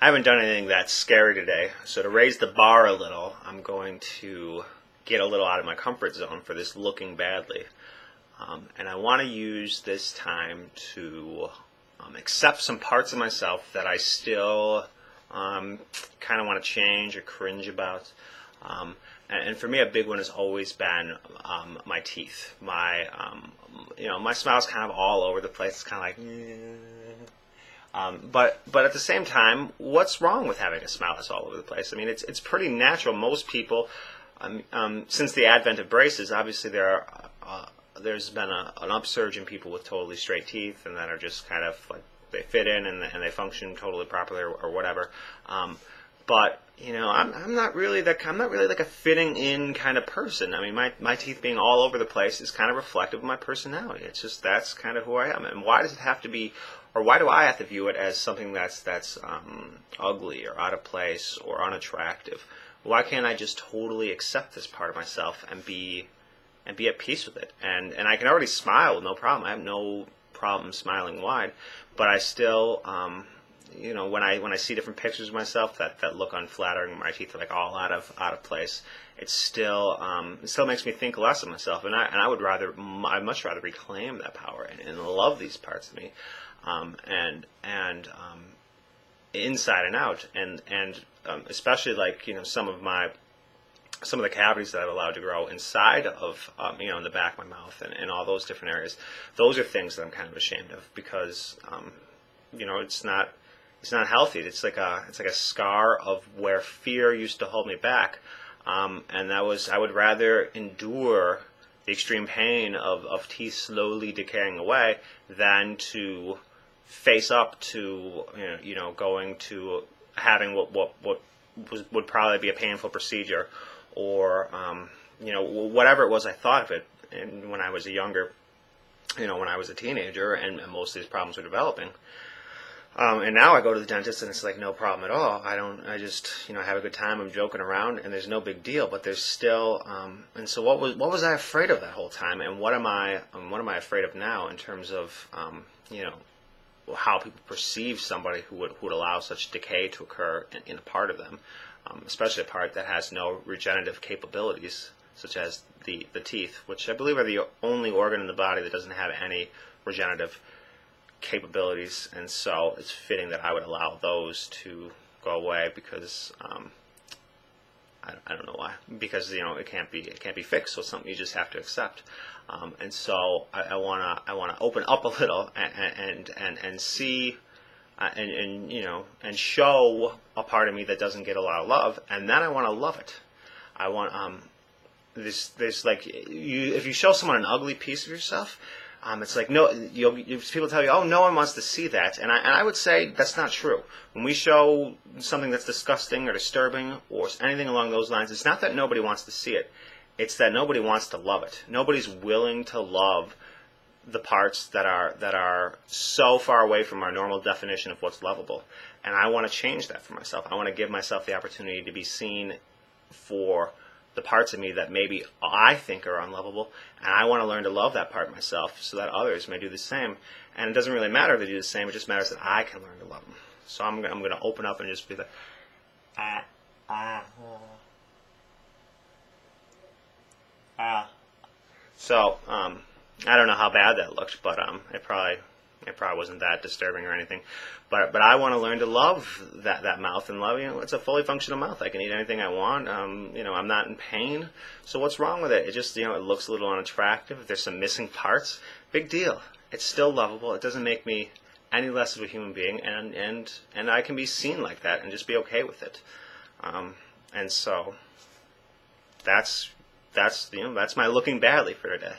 I haven't done anything that scary today, so to raise the bar a little, I'm going to get a little out of my comfort zone for this looking badly. And I want to use this time to accept some parts of myself that I still kind of want to change or cringe about. And for me, a big one has always been my teeth. My smile's kind of all over the place. It's kind of like, but at the same time, what's wrong with having a smile that's all over the place? I mean, it's pretty natural. Most people, since the advent of braces, obviously there's been an upsurge in people with totally straight teeth and that are just kind of like they fit in and they function totally properly or whatever. But I'm not really like a fitting in kind of person. I mean, my teeth being all over the place is kind of reflective of my personality. It's just that's kind of who I am. And why does it have to be, or why do I have to view it as something that's ugly or out of place or unattractive? Why can't I just totally accept this part of myself and be at peace with it? And I can already smile with no problem. I have no problem smiling wide, but I still when I see different pictures of myself that look unflattering, my teeth are like all out of place, it still makes me think less of myself, and I'd much rather reclaim that power and love these parts of me, and inside and out, and especially like some of the cavities that I've allowed to grow inside of in the back of my mouth and all those different areas. Those are things that I'm kind of ashamed of because it's not healthy. It's like a scar of where fear used to hold me back, and I would rather endure the extreme pain of teeth slowly decaying away than to face up to going to having what would probably be a painful procedure, or whatever it was I thought of it. And when I was when I was a teenager, and most of these problems were developing. And now I go to the dentist and it's like no problem at all. I just have a good time. I'm joking around and there's no big deal. But there's still and so what was I afraid of that whole time? And what am I afraid of now in terms of how people perceive somebody who would allow such decay to occur in a part of them, especially a part that has no regenerative capabilities, such as the teeth, which I believe are the only organ in the body that doesn't have any regenerative capabilities, and so it's fitting that I would allow those to go away because I don't know why, because it can't be fixed, so it's something you just have to accept, and so I wanna open up a little and see and show a part of me that doesn't get a lot of love, and then I want to love it. I want there's like if you show someone an ugly piece of yourself. It's like people tell you, oh, no one wants to see that, and I would say that's not true. When we show something that's disgusting or disturbing or anything along those lines, it's not that nobody wants to see it; it's that nobody wants to love it. Nobody's willing to love the parts that are so far away from our normal definition of what's lovable, and I want to change that for myself. I want to give myself the opportunity to be seen for the parts of me that maybe I think are unlovable, and I want to learn to love that part myself so that others may do the same. And it doesn't really matter if they do the same; it just matters that I can learn to love them. So I'm going to open up and just be like, So I don't know how bad that looked, but it probably wasn't that disturbing or anything. But I want to learn to love that mouth and love, it's a fully functional mouth. I can eat anything I want. I'm not in pain. So what's wrong with it? It just, it looks a little unattractive. If there's some missing parts, big deal. It's still lovable. It doesn't make me any less of a human being, and I can be seen like that and just be okay with it. And so that's my looking badly for today.